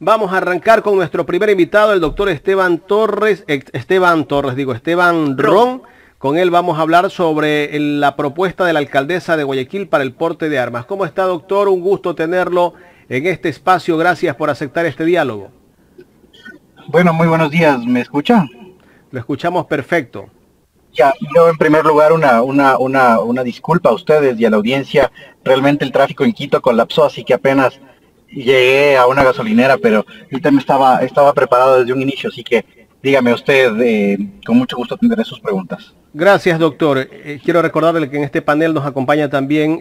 Vamos a arrancar con nuestro primer invitado, el doctor Esteban Ron. Con él vamos a hablar sobre la propuesta de la alcaldesa de Guayaquil para el porte de armas. ¿Cómo está, doctor? Un gusto tenerlo en este espacio. Gracias por aceptar este diálogo. Bueno, muy buenos días. ¿Me escuchan? Lo escuchamos perfecto. Ya, yo en primer lugar una disculpa a ustedes y a la audiencia. Realmente el tráfico en Quito colapsó, así que apenas llegué a una gasolinera, pero el tema estaba preparado desde un inicio, así que dígame usted, con mucho gusto atenderé sus preguntas. Gracias, doctor. Quiero recordarle que en este panel nos acompaña también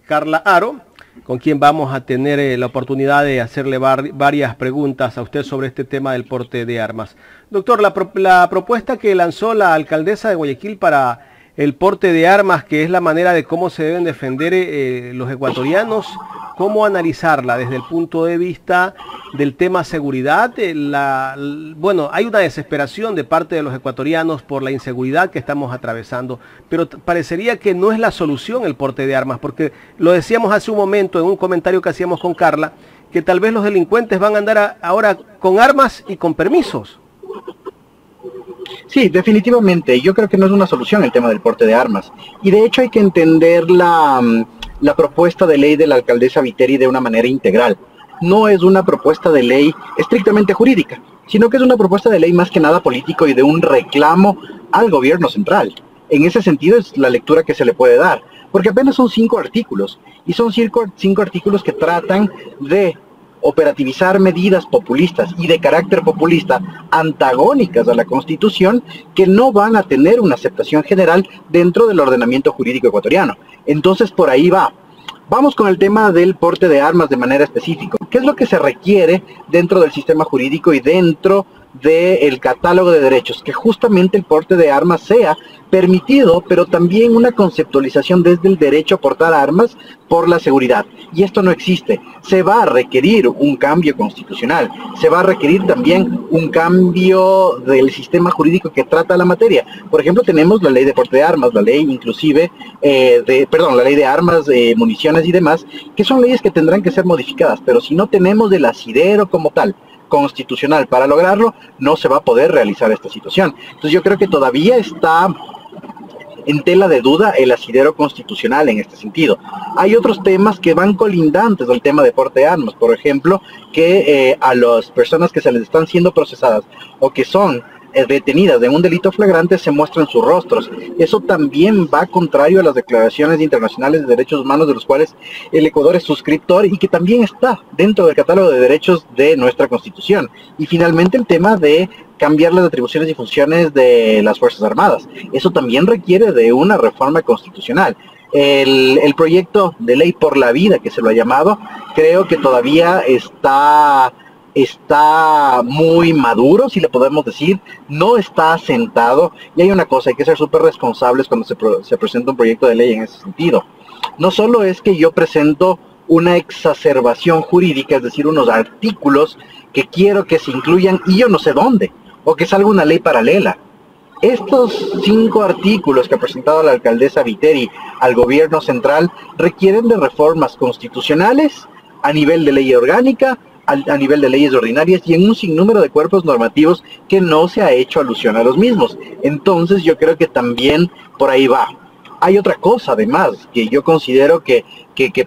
Carla Aro, con quien vamos a tener la oportunidad de hacerle varias preguntas a usted sobre este tema del porte de armas. Doctor, la propuesta que lanzó la alcaldesa de Guayaquil para el porte de armas, que es la manera de cómo se deben defender los ecuatorianos, ¿cómo analizarla desde el punto de vista del tema seguridad? Bueno, hay una desesperación de parte de los ecuatorianos por la inseguridad que estamos atravesando, pero parecería que no es la solución el porte de armas, porque lo decíamos hace un momento en un comentario que hacíamos con Carla, que tal vez los delincuentes van a andar ahora con armas y con permisos. Sí, definitivamente. Yo creo que no es una solución el tema del porte de armas. Y de hecho hay que entender la propuesta de ley de la alcaldesa Viteri de una manera integral. No es una propuesta de ley estrictamente jurídica, sino que es una propuesta de ley más que nada político y de un reclamo al gobierno central. En ese sentido es la lectura que se le puede dar, porque apenas son 5 artículos, y son 5 artículos que tratan de operativizar medidas populistas y de carácter populista antagónicas a la Constitución que no van a tener una aceptación general dentro del ordenamiento jurídico ecuatoriano. Entonces por ahí va. Vamos con el tema del porte de armas de manera específica. ¿Qué es lo que se requiere dentro del sistema jurídico y dentro del catálogo de derechos? Que justamente el porte de armas sea permitido, pero también una conceptualización desde el derecho a portar armas por la seguridad. Y esto no existe. Se va a requerir un cambio constitucional. Se va a requerir también un cambio del sistema jurídico que trata la materia. Por ejemplo, tenemos la ley de porte de armas, la ley inclusive, la ley de armas, municiones y demás, que son leyes que tendrán que ser modificadas. Pero si no tenemos el asidero como tal, constitucional para lograrlo, no se va a poder realizar esta situación. Entonces yo creo que todavía está en tela de duda el asidero constitucional en este sentido. Hay otros temas que van colindantes al tema de porte de armas, por ejemplo, que a las personas que se les están siendo procesadas o que son detenidas de un delito flagrante se muestran sus rostros. Eso también va contrario a las declaraciones internacionales de derechos humanos de los cuales el Ecuador es suscriptor y que también está dentro del catálogo de derechos de nuestra Constitución. Y finalmente el tema de cambiar las atribuciones y funciones de las Fuerzas Armadas. Eso también requiere de una reforma constitucional. El proyecto de ley por la vida, que se lo ha llamado, creo que todavía está muy maduro, si le podemos decir, no está asentado, y hay una cosa, hay que ser súper responsables cuando se presenta un proyecto de ley en ese sentido. No solo es que yo presento una exacerbación jurídica, es decir, unos artículos que quiero que se incluyan y yo no sé dónde, o que salga una ley paralela. Estos 5 artículos que ha presentado la alcaldesa Viteri al gobierno central requieren de reformas constitucionales a nivel de ley orgánica, a nivel de leyes ordinarias y en un sinnúmero de cuerpos normativos que no se ha hecho alusión a los mismos. Entonces yo creo que también por ahí va. Hay otra cosa además que yo considero que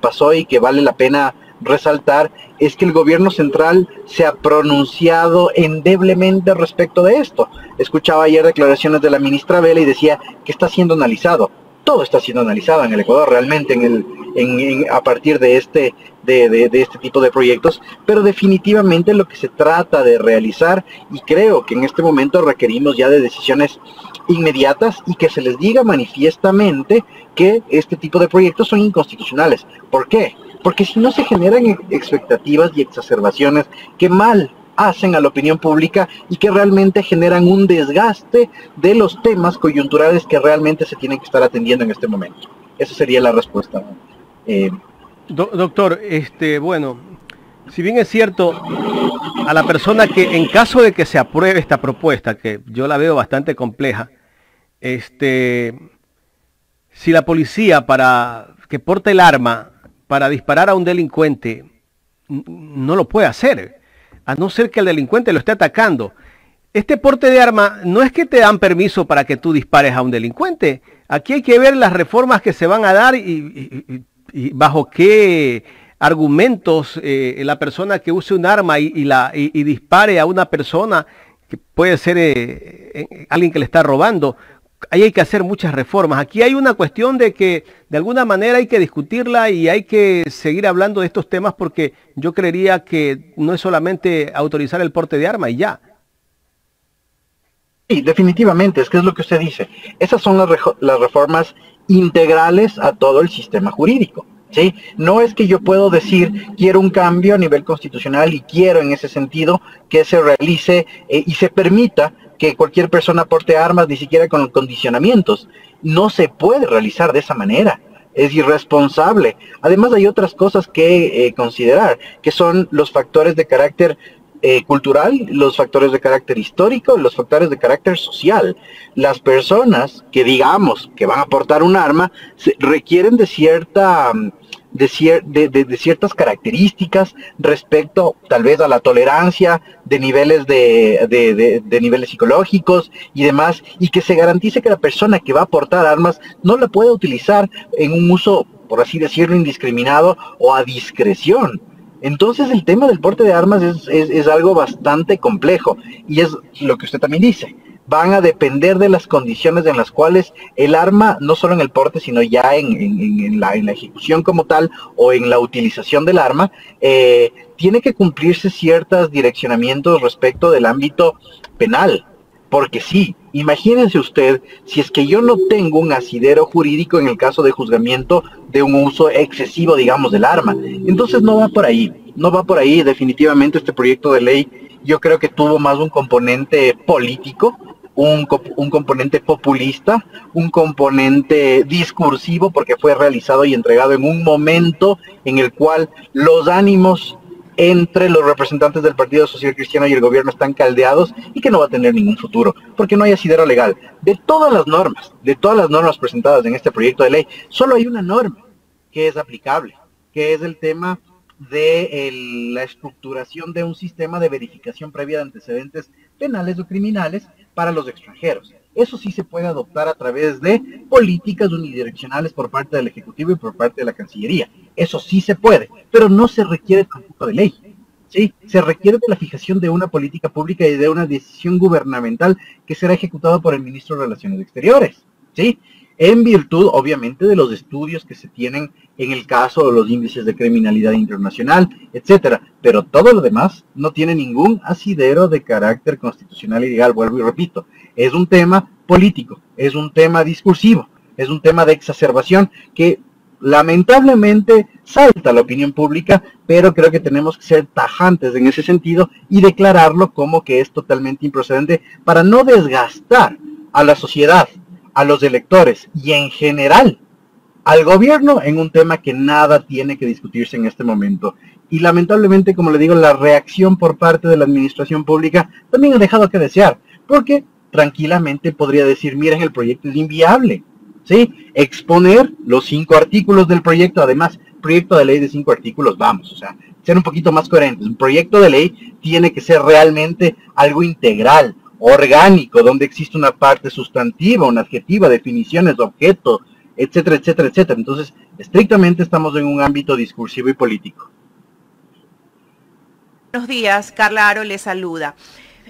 pasó y que vale la pena resaltar, es que el gobierno central se ha pronunciado endeblemente respecto de esto. Escuchaba ayer declaraciones de la ministra Vela y decía que está siendo analizado. Todo está siendo analizado en el Ecuador realmente a partir de este tipo de proyectos, pero definitivamente lo que se trata de realizar, y creo que en este momento requerimos ya de decisiones inmediatas y que se les diga manifiestamente que este tipo de proyectos son inconstitucionales. ¿Por qué? Porque si no se generan expectativas y exacerbaciones que mal hacen a la opinión pública y que realmente generan un desgaste de los temas coyunturales que realmente se tienen que estar atendiendo en este momento. Esa sería la respuesta. Doctor, bueno, si bien es cierto, a la persona que en caso de que se apruebe esta propuesta, que yo la veo bastante compleja, si la policía para que porte el arma para disparar a un delincuente no lo puede hacer. a no ser que el delincuente lo esté atacando. Este porte de arma no es que te dan permiso para que tú dispares a un delincuente. Aquí hay que ver las reformas que se van a dar y bajo qué argumentos la persona que use un arma y dispare a una persona que puede ser alguien que le está robando. Ahí hay que hacer muchas reformas. Aquí hay una cuestión de que de alguna manera hay que discutirla y hay que seguir hablando de estos temas, porque yo creería que no es solamente autorizar el porte de arma y ya. Sí, definitivamente, es que es lo que usted dice. Esas son las reformas integrales a todo el sistema jurídico. ¿Sí? No es que yo puedo decir, quiero un cambio a nivel constitucional y quiero en ese sentido que se realice y se permita que cualquier persona porte armas, ni siquiera con condicionamientos. No se puede realizar de esa manera. Es irresponsable. Además hay otras cosas que considerar, que son los factores de carácter cultural, los factores de carácter histórico, los factores de carácter social. Las personas que digamos que van a portar un arma requieren de ciertas características respecto tal vez a la tolerancia, de niveles de niveles psicológicos y demás, y que se garantice que la persona que va a portar armas no la pueda utilizar en un uso, por así decirlo, indiscriminado o a discreción. Entonces el tema del porte de armas es algo bastante complejo, y es lo que usted también dice. Van a depender de las condiciones en las cuales el arma, no solo en el porte, sino ya en la ejecución como tal, o en la utilización del arma, tiene que cumplirse ciertos direccionamientos respecto del ámbito penal. Porque sí, imagínense usted, si es que yo no tengo un asidero jurídico en el caso de juzgamiento de un uso excesivo, digamos, del arma, entonces no va por ahí, definitivamente este proyecto de ley yo creo que tuvo más un componente político, un componente populista, un componente discursivo, porque fue realizado y entregado en un momento en el cual los ánimos entre los representantes del Partido Social Cristiano y el gobierno están caldeados, y que no va a tener ningún futuro, porque no hay asidero legal. De todas las normas presentadas en este proyecto de ley, solo hay una norma que es aplicable, que es el tema de la estructuración de un sistema de verificación previa de antecedentes penales o criminales para los extranjeros. Eso sí se puede adoptar a través de políticas unidireccionales por parte del Ejecutivo y por parte de la Cancillería. Eso sí se puede, pero no se requiere tampoco de ley. ¿Sí? Se requiere de la fijación de una política pública y de una decisión gubernamental que será ejecutada por el Ministro de Relaciones Exteriores. ¿Sí? En virtud, obviamente, de los estudios que se tienen en el caso de los índices de criminalidad internacional, etcétera. Pero todo lo demás no tiene ningún asidero de carácter constitucional y legal, vuelvo y repito. Es un tema político, es un tema discursivo, es un tema de exacerbación que lamentablemente salta a la opinión pública, pero creo que tenemos que ser tajantes en ese sentido y declararlo como que es totalmente improcedente para no desgastar a la sociedad, a los electores y en general al gobierno en un tema que nada tiene que discutirse en este momento. Y lamentablemente, como le digo, la reacción por parte de la administración pública también ha dejado que desear, porque tranquilamente podría decir, miren, el proyecto es inviable, ¿sí? Exponer los 5 artículos del proyecto, además, proyecto de ley de 5 artículos, vamos, o sea, ser un poquito más coherentes. Un proyecto de ley tiene que ser realmente algo integral, orgánico, donde existe una parte sustantiva, una adjetiva, definiciones, objeto, etcétera, etcétera, etcétera. Entonces, estrictamente estamos en un ámbito discursivo y político. Buenos días, Carla Aro le saluda.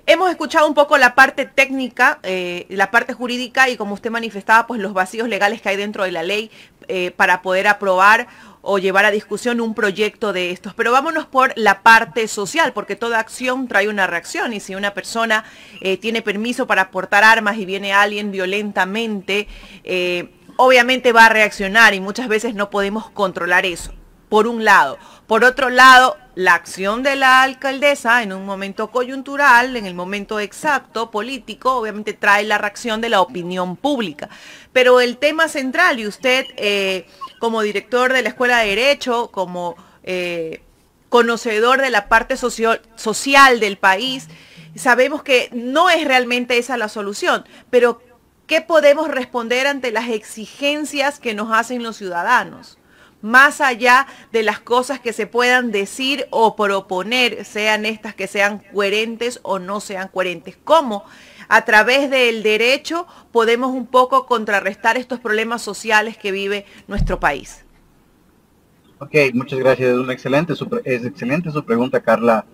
Hemos escuchado un poco la parte técnica, la parte jurídica y como usted manifestaba, pues los vacíos legales que hay dentro de la ley para poder aprobar o llevar a discusión un proyecto de estos. Pero vámonos por la parte social, porque toda acción trae una reacción, y si una persona tiene permiso para portar armas y viene alguien violentamente, obviamente va a reaccionar y muchas veces no podemos controlar eso, por un lado. Por otro lado, la acción de la alcaldesa en un momento coyuntural, en el momento exacto, político, obviamente trae la reacción de la opinión pública. Pero el tema central, y usted como director de la Escuela de Derecho, como conocedor de la parte social del país, sabemos que no es realmente esa la solución, pero ¿qué podemos responder ante las exigencias que nos hacen los ciudadanos? más allá de las cosas que se puedan decir o proponer, sean estas que sean coherentes o no sean coherentes. ¿Cómo a través del derecho podemos un poco contrarrestar estos problemas sociales que vive nuestro país? Ok, muchas gracias. Es excelente su pregunta, Carla,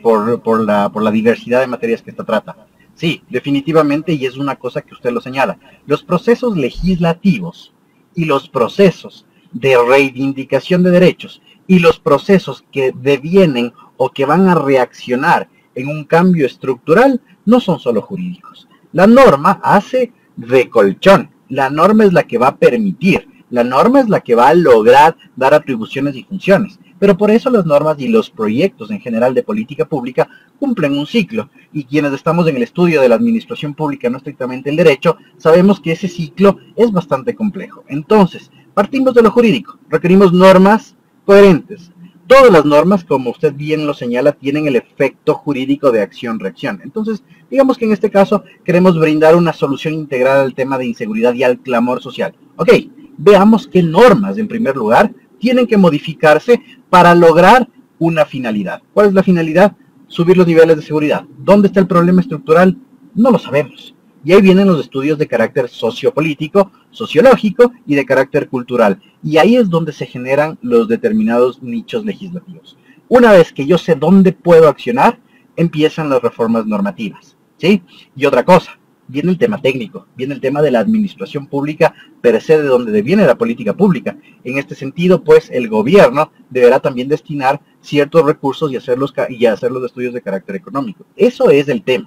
por la diversidad de materias que esta trata. Sí, definitivamente, y es una cosa que usted lo señala. Los procesos legislativos y los procesos de reivindicación de derechos y los procesos que devienen o que van a reaccionar en un cambio estructural no son solo jurídicos. La norma hace de colchón. La norma es la que va a permitir. La norma es la que va a lograr dar atribuciones y funciones. Pero por eso las normas y los proyectos en general de política pública cumplen un ciclo. Y quienes estamos en el estudio de la administración pública, no estrictamente el derecho, sabemos que ese ciclo es bastante complejo. Entonces, partimos de lo jurídico. Requerimos normas coherentes. Todas las normas, como usted bien lo señala, tienen el efecto jurídico de acción-reacción. Entonces, digamos que en este caso queremos brindar una solución integral al tema de inseguridad y al clamor social. Ok, veamos qué normas, en primer lugar, tienen que modificarse para lograr una finalidad. ¿Cuál es la finalidad? Subir los niveles de seguridad. ¿Dónde está el problema estructural? No lo sabemos. Y ahí vienen los estudios de carácter sociopolítico, sociológico y de carácter cultural. Y ahí es donde se generan los determinados nichos legislativos. Una vez que yo sé dónde puedo accionar, empiezan las reformas normativas, ¿sí? Y otra cosa, viene el tema técnico, viene el tema de la administración pública per se, de donde viene la política pública. En este sentido, pues, el gobierno deberá también destinar ciertos recursos y hacer los estudios de carácter económico. Eso es el tema.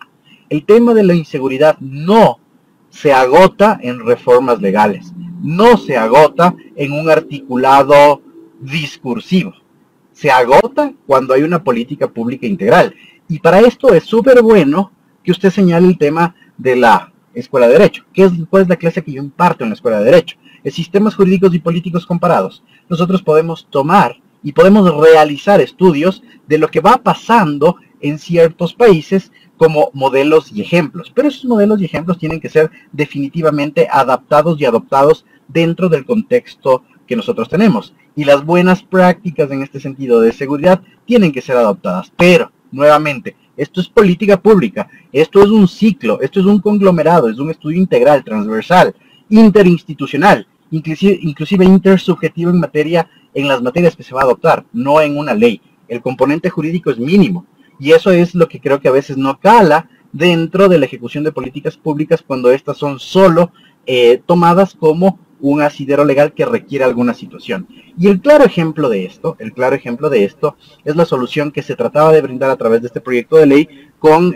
El tema de la inseguridad no se agota en reformas legales, no se agota en un articulado discursivo, se agota cuando hay una política pública integral. Y para esto es súper bueno que usted señale el tema de la Escuela de Derecho. ¿Cuál es la clase que yo imparto en la Escuela de Derecho? Es sistemas jurídicos y políticos comparados. Nosotros podemos tomar y podemos realizar estudios de lo que va pasando en ciertos países como modelos y ejemplos. Pero esos modelos y ejemplos tienen que ser definitivamente adaptados y adoptados dentro del contexto que nosotros tenemos. Y las buenas prácticas en este sentido de seguridad tienen que ser adoptadas. Pero, nuevamente, esto es política pública, esto es un ciclo, esto es un conglomerado, es un estudio integral, transversal, interinstitucional, inclusive intersubjetivo en las materias que se va a adoptar, no en una ley. El componente jurídico es mínimo. Y eso es lo que creo que a veces no cala dentro de la ejecución de políticas públicas cuando estas son solo tomadas como un asidero legal que requiere alguna situación. Y el claro ejemplo de esto es la solución que se trataba de brindar a través de este proyecto de ley con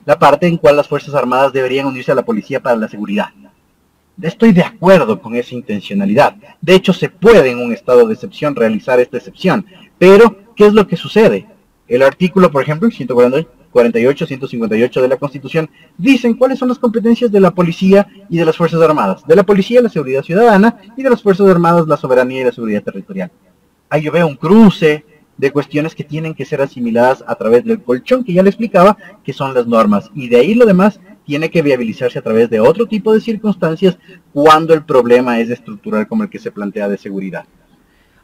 la parte en cual las Fuerzas Armadas deberían unirse a la policía para la seguridad. Estoy de acuerdo con esa intencionalidad. De hecho, se puede en un estado de excepción realizar esta excepción. Pero, ¿qué es lo que sucede? El artículo, por ejemplo, 148, 158 de la Constitución, dicen cuáles son las competencias de la policía y de las Fuerzas Armadas. De la policía, la seguridad ciudadana, y de las Fuerzas Armadas, la soberanía y la seguridad territorial. Ahí yo veo un cruce de cuestiones que tienen que ser asimiladas a través del colchón que ya le explicaba, que son las normas. Y de ahí lo demás tiene que viabilizarse a través de otro tipo de circunstancias cuando el problema es estructural como el que se plantea de seguridad.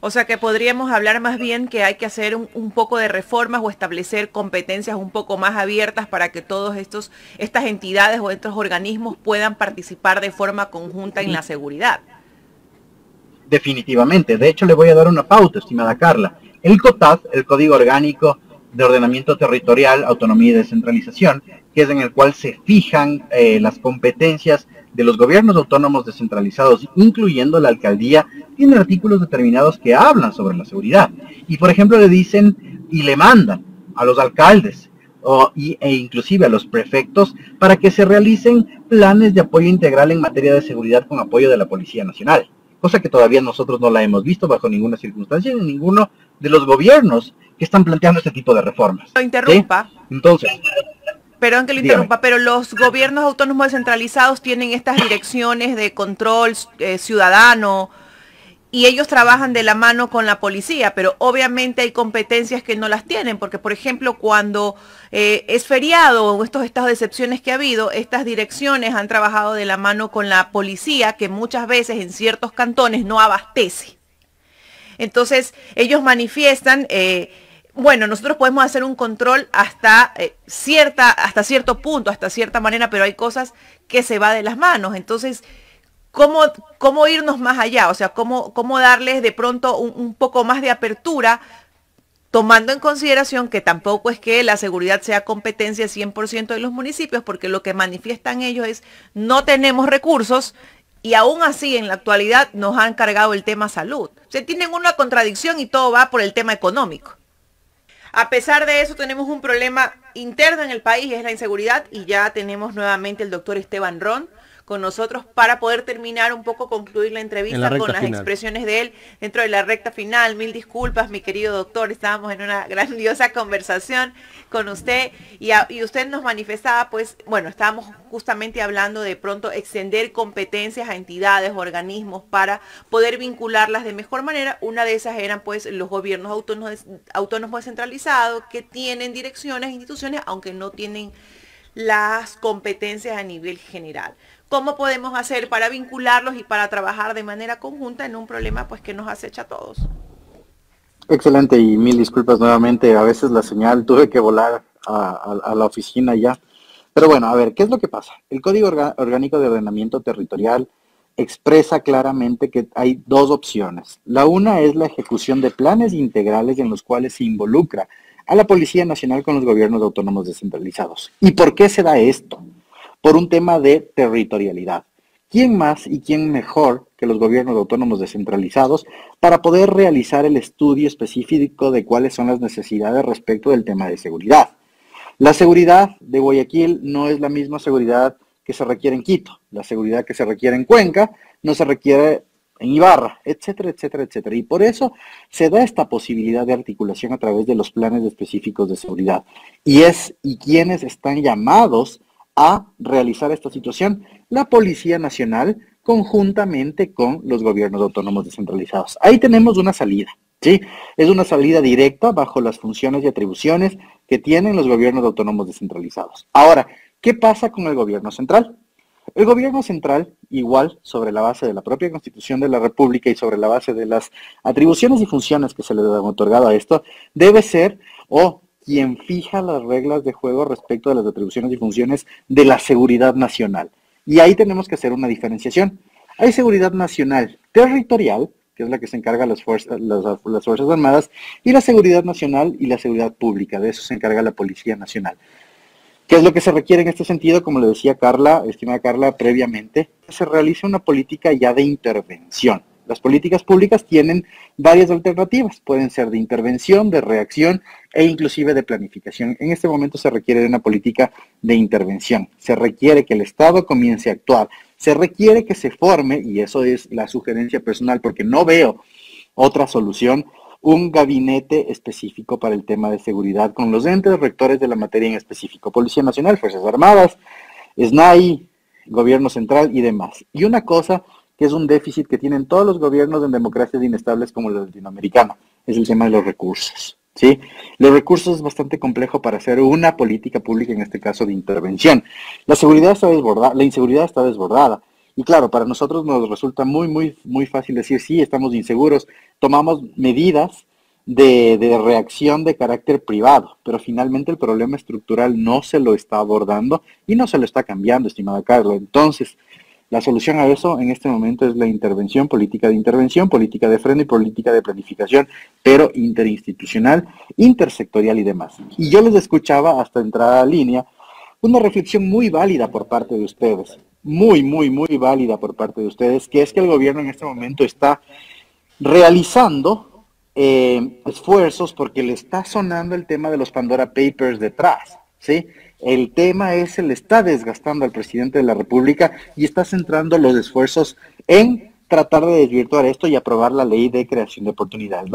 O sea que podríamos hablar más bien que hay que hacer un poco de reformas o establecer competencias un poco más abiertas para que todas estas entidades o estos organismos puedan participar de forma conjunta en la seguridad. Definitivamente. De hecho, le voy a dar una pauta, estimada Carla. El COTAD, el Código Orgánico de Ordenamiento Territorial, Autonomía y Descentralización, que es en el cual se fijan las competencias de los gobiernos autónomos descentralizados, incluyendo la alcaldía, tiene artículos determinados que hablan sobre la seguridad. Y por ejemplo le dicen y le mandan a los alcaldes e inclusive a los prefectos para que se realicen planes de apoyo integral en materia de seguridad con apoyo de la Policía Nacional. Cosa que todavía nosotros no la hemos visto bajo ninguna circunstancia en ninguno de los gobiernos que están planteando este tipo de reformas. Lo interrumpa. ¿Sí? Entonces, perdón que lo interrumpa, pero los gobiernos autónomos descentralizados tienen estas direcciones de control ciudadano y ellos trabajan de la mano con la policía, pero obviamente hay competencias que no las tienen, porque por ejemplo cuando es feriado o estos estados de excepciones que ha habido, estas direcciones han trabajado de la mano con la policía, que muchas veces en ciertos cantones no abastece. Entonces, ellos manifiestan, bueno, nosotros podemos hacer un control hasta cierto punto, hasta cierta manera, pero hay cosas que se va de las manos. Entonces, ¿cómo irnos más allá? O sea, ¿cómo darles de pronto un poco más de apertura, tomando en consideración que tampoco es que la seguridad sea competencia 100% de los municipios, porque lo que manifiestan ellos es no tenemos recursos y aún así en la actualidad nos han cargado el tema salud? O sea, tienen una contradicción y todo va por el tema económico. A pesar de eso tenemos un problema interno en el país, es la inseguridad, y ya tenemos nuevamente el doctor Esteban Ron con nosotros para poder terminar un poco, concluir la entrevista con las expresiones de él dentro de la recta final. Mil disculpas, mi querido doctor, estábamos en una grandiosa conversación con usted y usted nos manifestaba, pues, bueno, estábamos justamente hablando de pronto extender competencias a entidades, organismos para poder vincularlas de mejor manera. Una de esas eran, pues, los gobiernos autónomos descentralizados que tienen direcciones, instituciones, aunque no tienen las competencias a nivel general. ¿Cómo podemos hacer para vincularlos y para trabajar de manera conjunta en un problema, pues, que nos acecha a todos? Excelente, y mil disculpas nuevamente, a veces la señal, tuve que volar a la oficina ya. Pero bueno, a ver, ¿qué es lo que pasa? El Código Orgánico de Ordenamiento Territorial expresa claramente que hay dos opciones. La una es la ejecución de planes integrales en los cuales se involucra a la Policía Nacional con los gobiernos autónomos descentralizados. ¿Y por qué se da esto? Por un tema de territorialidad. ¿Quién más y quién mejor que los gobiernos autónomos descentralizados para poder realizar el estudio específico de cuáles son las necesidades respecto del tema de seguridad? La seguridad de Guayaquil no es la misma seguridad que se requiere en Quito. La seguridad que se requiere en Cuenca no se requiere en Ibarra, etcétera, etcétera, etcétera. Y por eso se da esta posibilidad de articulación a través de los planes específicos de seguridad. Y quienes están llamados a realizar esta situación, la Policía Nacional conjuntamente con los gobiernos autónomos descentralizados. Ahí tenemos una salida, ¿sí? Es una salida directa bajo las funciones y atribuciones que tienen los gobiernos autónomos descentralizados. Ahora, ¿qué pasa con el gobierno central? El gobierno central, igual sobre la base de la propia Constitución de la República y sobre la base de las atribuciones y funciones que se le han otorgado a esto, debe ser quien fija las reglas de juego respecto de las atribuciones y funciones de la seguridad nacional. Y ahí tenemos que hacer una diferenciación. Hay seguridad nacional territorial, que es la que se encarga las Fuerzas Armadas, y la seguridad nacional y la seguridad pública. De eso se encarga la Policía Nacional. ¿Qué es lo que se requiere en este sentido? Como le decía Carla, estimada Carla, previamente, se realiza una política ya de intervención. Las políticas públicas tienen varias alternativas, pueden ser de intervención, de reacción e inclusive de planificación. En este momento se requiere de una política de intervención, se requiere que el Estado comience a actuar, se requiere que se forme, y eso es la sugerencia personal porque no veo otra solución, un gabinete específico para el tema de seguridad con los entes rectores de la materia en específico, Policía Nacional, Fuerzas Armadas, SNAI, Gobierno Central y demás. Y una cosa que es un déficit que tienen todos los gobiernos en democracias inestables como la latinoamericana, es el tema de los recursos, ¿sí? Los recursos es bastante complejo para hacer una política pública, en este caso de intervención. La seguridad está desbordada, la inseguridad está desbordada. Y claro, para nosotros nos resulta muy fácil decir, sí, estamos inseguros, tomamos medidas de reacción de carácter privado, pero finalmente el problema estructural no se lo está abordando y no se lo está cambiando, estimada Carla. Entonces, la solución a eso en este momento es la intervención, política de freno y política de planificación, pero interinstitucional, intersectorial y demás. Y yo les escuchaba hasta entrar a línea una reflexión muy válida por parte de ustedes, muy válida por parte de ustedes, que es que el gobierno en este momento está realizando esfuerzos porque le está sonando el tema de los Pandora Papers detrás, ¿sí? El tema se le está desgastando al presidente de la República y está centrando los esfuerzos en tratar de desvirtuar esto y aprobar la ley de creación de oportunidades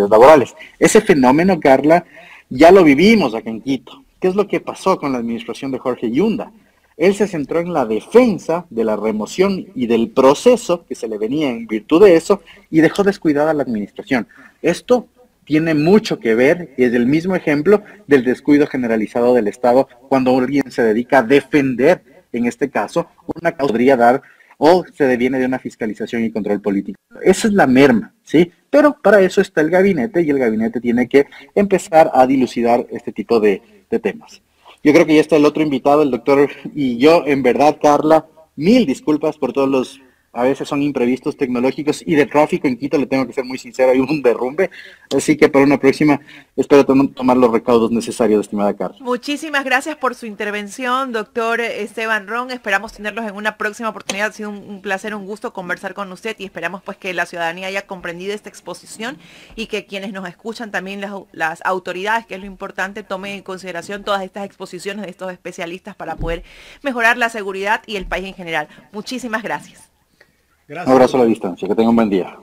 laborales. Ese fenómeno, Carla, ya lo vivimos acá en Quito. ¿Qué es lo que pasó con la administración de Jorge Yunda? Él se centró en la defensa de la remoción y del proceso que se le venía en virtud de eso y dejó descuidada la administración. Esto tiene mucho que ver y es el mismo ejemplo del descuido generalizado del Estado cuando alguien se dedica a defender, en este caso, una causa podría dar o se deviene de una fiscalización y control político. Esa es la merma, ¿sí? pero para eso está el gabinete y el gabinete tiene que empezar a dilucidar este tipo de temas. Yo creo que ya está el otro invitado, el doctor, y yo, en verdad, Carla, mil disculpas por todos los, a veces son imprevistos tecnológicos y de tráfico en Quito, le tengo que ser muy sincero, hay un derrumbe, así que para una próxima espero tomar los recaudos necesarios, estimada Carla. Muchísimas gracias por su intervención, doctor Esteban Ron. Esperamos tenerlos en una próxima oportunidad. Ha sido un placer, un gusto conversar con usted y esperamos pues que la ciudadanía haya comprendido esta exposición y que quienes nos escuchan, también las autoridades, que es lo importante, tomen en consideración todas estas exposiciones de estos especialistas para poder mejorar la seguridad y el país en general. Muchísimas gracias. Un abrazo a la distancia, que tenga un buen día.